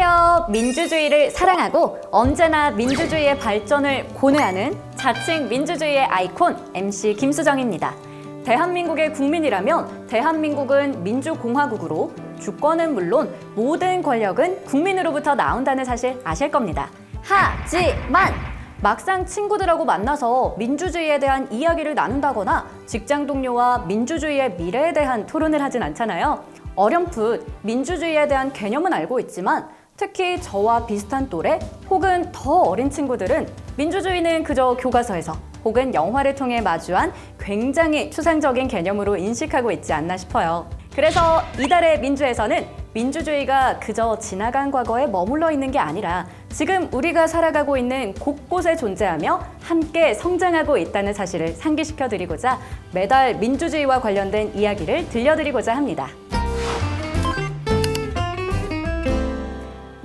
안녕하세요. 민주주의를 사랑하고 언제나 민주주의의 발전을 고뇌하는 자칭 민주주의의 아이콘 MC 김수정입니다. 대한민국의 국민이라면 대한민국은 민주공화국으로 주권은 물론 모든 권력은 국민으로부터 나온다는 사실 아실 겁니다. 하지만 막상 친구들하고 만나서 민주주의에 대한 이야기를 나눈다거나 직장 동료와 민주주의의 미래에 대한 토론을 하진 않잖아요. 어렴풋 민주주의에 대한 개념은 알고 있지만 특히 저와 비슷한 또래 혹은 더 어린 친구들은 민주주의는 그저 교과서에서 혹은 영화를 통해 마주한 굉장히 추상적인 개념으로 인식하고 있지 않나 싶어요. 그래서 이달의 민주에서는 민주주의가 그저 지나간 과거에 머물러 있는 게 아니라 지금 우리가 살아가고 있는 곳곳에 존재하며 함께 성장하고 있다는 사실을 상기시켜 드리고자 매달 민주주의와 관련된 이야기를 들려드리고자 합니다.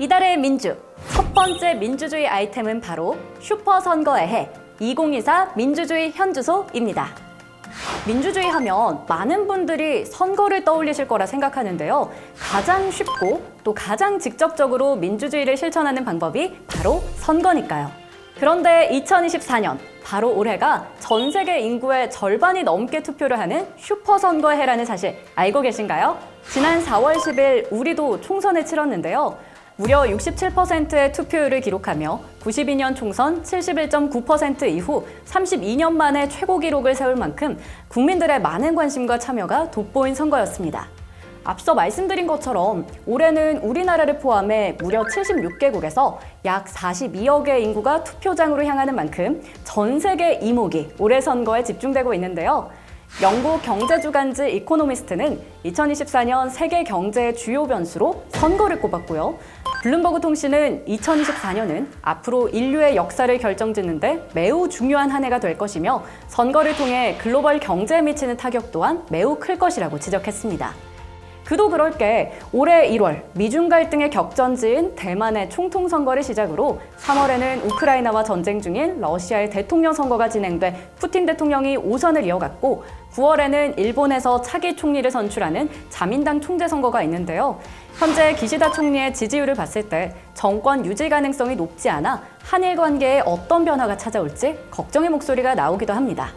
이달의 민주, 첫 번째 민주주의 아이템은 바로 슈퍼선거의 해 2024 민주주의 현주소입니다. 민주주의 하면 많은 분들이 선거를 떠올리실 거라 생각하는데요. 가장 쉽고 또 가장 직접적으로 민주주의를 실천하는 방법이 바로 선거니까요. 그런데 2024년, 바로 올해가 전 세계 인구의 절반이 넘게 투표를 하는 슈퍼선거의 해라는 사실 알고 계신가요? 지난 4월 10일 우리도 총선을 치렀는데요. 무려 67%의 투표율을 기록하며 92년 총선 71.9% 이후 32년 만에 최고 기록을 세울 만큼 국민들의 많은 관심과 참여가 돋보인 선거였습니다. 앞서 말씀드린 것처럼 올해는 우리나라를 포함해 무려 76개국에서 약 42억의 인구가 투표장으로 향하는 만큼 전 세계 이목이 올해 선거에 집중되고 있는데요. 영국 경제주간지 이코노미스트는 2024년 세계 경제의 주요 변수로 선거를 꼽았고요. 블룸버그 통신은 2024년은 앞으로 인류의 역사를 결정짓는데 매우 중요한 한 해가 될 것이며 선거를 통해 글로벌 경제에 미치는 타격 또한 매우 클 것이라고 지적했습니다. 그도 그럴 게 올해 1월 미중 갈등의 격전지인 대만의 총통 선거를 시작으로 3월에는 우크라이나와 전쟁 중인 러시아의 대통령 선거가 진행돼 푸틴 대통령이 5선을 이어갔고 9월에는 일본에서 차기 총리를 선출하는 자민당 총재 선거가 있는데요. 현재 기시다 총리의 지지율을 봤을 때 정권 유지 가능성이 높지 않아 한일 관계에 어떤 변화가 찾아올지 걱정의 목소리가 나오기도 합니다.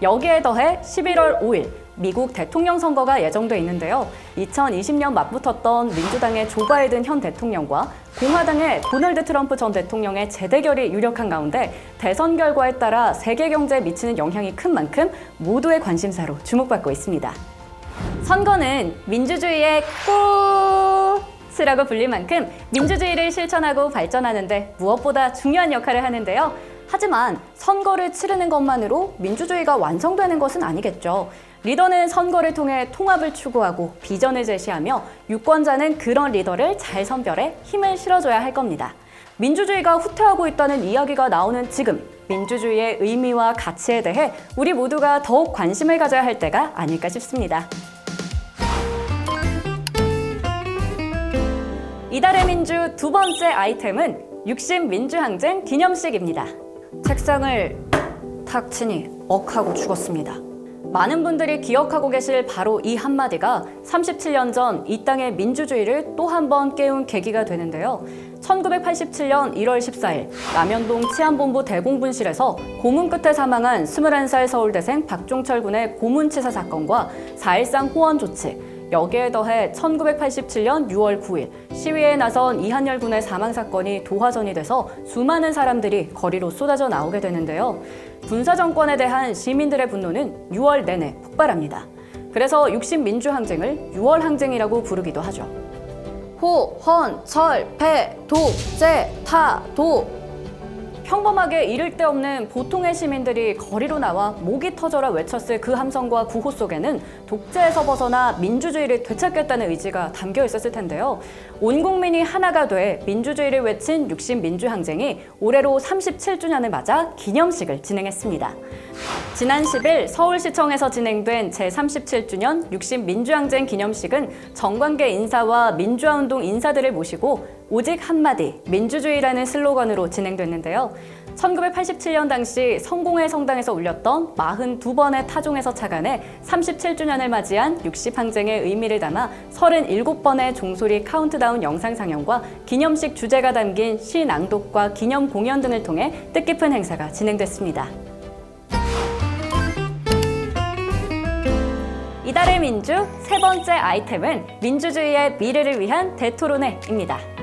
여기에 더해 11월 5일 미국 대통령 선거가 예정돼 있는데요. 2020년 맞붙었던 민주당의 조 바이든 현 대통령과 공화당의 도널드 트럼프 전 대통령의 재대결이 유력한 가운데 대선 결과에 따라 세계 경제에 미치는 영향이 큰 만큼 모두의 관심사로 주목받고 있습니다. 선거는 민주주의의 꽃이라고 불릴 만큼 민주주의를 실천하고 발전하는데 무엇보다 중요한 역할을 하는데요. 하지만 선거를 치르는 것만으로 민주주의가 완성되는 것은 아니겠죠. 리더는 선거를 통해 통합을 추구하고 비전을 제시하며 유권자는 그런 리더를 잘 선별해 힘을 실어줘야 할 겁니다. 민주주의가 후퇴하고 있다는 이야기가 나오는 지금, 민주주의의 의미와 가치에 대해 우리 모두가 더욱 관심을 가져야 할 때가 아닐까 싶습니다. 이달의 민주 두 번째 아이템은 60 민주항쟁 기념식입니다. 책상을 탁 치니 억하고 죽었습니다. 많은 분들이 기억하고 계실 바로 이 한마디가 37년 전 이 땅의 민주주의를 또 한 번 깨운 계기가 되는데요. 1987년 1월 14일 남현동 치안본부 대공분실에서 고문 끝에 사망한 21살 서울대생 박종철 군의 고문치사 사건과 4.13 호원 조치, 여기에 더해 1987년 6월 9일 시위에 나선 이한열 군의 사망 사건이 도화전이 돼서 수많은 사람들이 거리로 쏟아져 나오게 되는데요. 군사 정권에 대한 시민들의 분노는 6월 내내 폭발합니다. 그래서 60 민주항쟁을 6월 항쟁이라고 부르기도 하죠. 호, 헌, 철, 패, 독, 재, 타, 도. 평범하게 이를 데 없는 보통의 시민들이 거리로 나와 목이 터져라 외쳤을 그 함성과 구호 속에는 독재에서 벗어나 민주주의를 되찾겠다는 의지가 담겨 있었을 텐데요. 온 국민이 하나가 돼 민주주의를 외친 60 민주항쟁이 올해로 37주년을 맞아 기념식을 진행했습니다. 지난 10일 서울시청에서 진행된 제37주년 60 민주항쟁 기념식은 정관계 인사와 민주화운동 인사들을 모시고 오직 한마디 민주주의라는 슬로건으로 진행됐는데요. 1987년 당시 성공회 성당에서 울렸던 42번의 타종에서 착안해 37주년을 맞이한 60항쟁의 의미를 담아 37번의 종소리 카운트다운 영상 상영과 기념식 주제가 담긴 시 낭독과 기념 공연 등을 통해 뜻깊은 행사가 진행됐습니다. 이달의 민주 세 번째 아이템은 민주주의의 미래를 위한 대토론회입니다.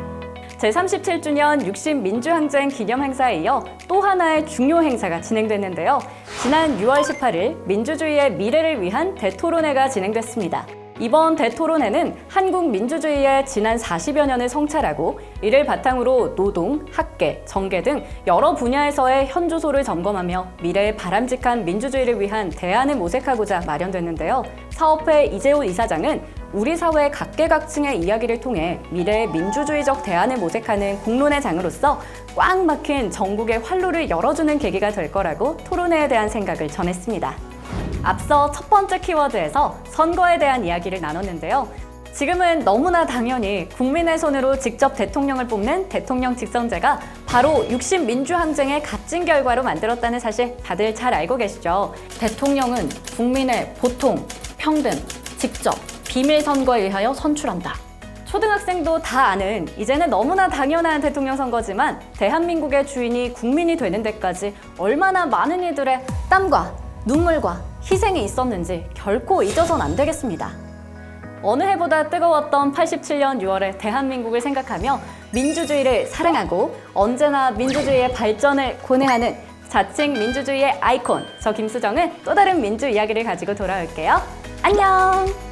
제37주년 60민주항쟁 기념 행사에 이어 또 하나의 중요 행사가 진행됐는데요. 지난 6월 18일 민주주의의 미래를 위한 대토론회가 진행됐습니다. 이번 대토론회는 한국 민주주의의 지난 40여 년을 성찰하고 이를 바탕으로 노동, 학계, 정계 등 여러 분야에서의 현주소를 점검하며 미래의 바람직한 민주주의를 위한 대안을 모색하고자 마련됐는데요. 사업회 이재호 이사장은 우리 사회 각계각층의 이야기를 통해 미래의 민주주의적 대안을 모색하는 공론의 장으로서 꽉 막힌 전국의 활로를 열어주는 계기가 될 거라고 토론회에 대한 생각을 전했습니다. 앞서 첫 번째 키워드에서 선거에 대한 이야기를 나눴는데요. 지금은 너무나 당연히 국민의 손으로 직접 대통령을 뽑는 대통령 직선제가 바로 60민주항쟁의 값진 결과로 만들었다는 사실 다들 잘 알고 계시죠? 대통령은 국민의 보통, 평등, 직접, 비밀 선거에 의하여 선출한다. 초등학생도 다 아는 이제는 너무나 당연한 대통령 선거지만 대한민국의 주인이 국민이 되는 데까지 얼마나 많은 이들의 땀과 눈물과 희생이 있었는지 결코 잊어선 안 되겠습니다. 어느 해보다 뜨거웠던 87년 6월의 대한민국을 생각하며 민주주의를 사랑하고 언제나 민주주의의 발전을 고뇌하는 자칭 민주주의의 아이콘 저 김수정은 또 다른 민주 이야기를 가지고 돌아올게요. 안녕!